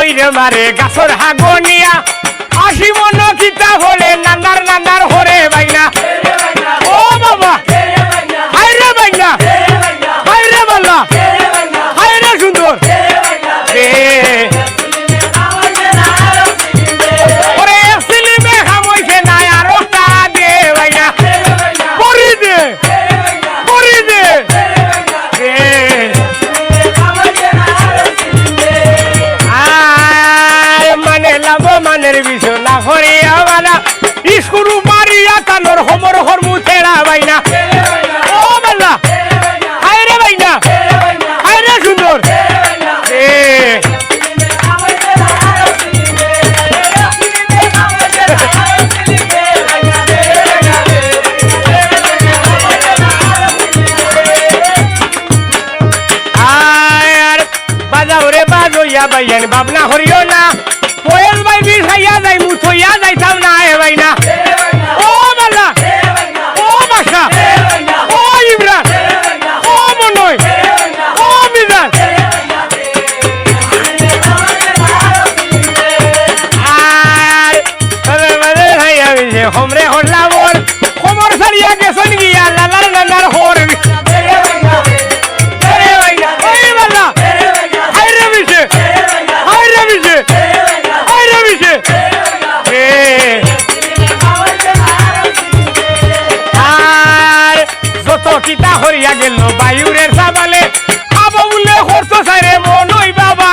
দইরে মারে গাছর হাগনিয়া আসি মন কিতা হলে নান্দার নান্দার হরে বাইনা ও বাবা হায়রে বাইনা হায়রে বাল্লা হায়রে সুন্দর ওরে সিলিমে খামইছে না আর ওটা দে বাইনা করি দে করি দে মানে লাভ মানের বিছনা ভরিয়া বানা স্কুরু মারিয়া কানোর হোমর হরমু ছেড়া বাইনা ও বাল্লা হায়রে বাইনা হায়রে সুন্দর বাজাও রে বাজইয়া বাইন বাবনা হরিও না কোয়েল বাই বি খাইয়া যাই মুথইয়া যাইতাম না এ বাইনা ও বাল্লা ও বাসা ও ইমরান ও মনয় ও মিজান আর তবে বাজে খাইয়া বিছে হোমরে হল্লা মোর কোমর সারিয়া গেছন গিয়া লালার লালার হর কিতা হরিয়া গেল বায়ুরের সাবালে আবু বলে হরতো সারে মন ওই বাবা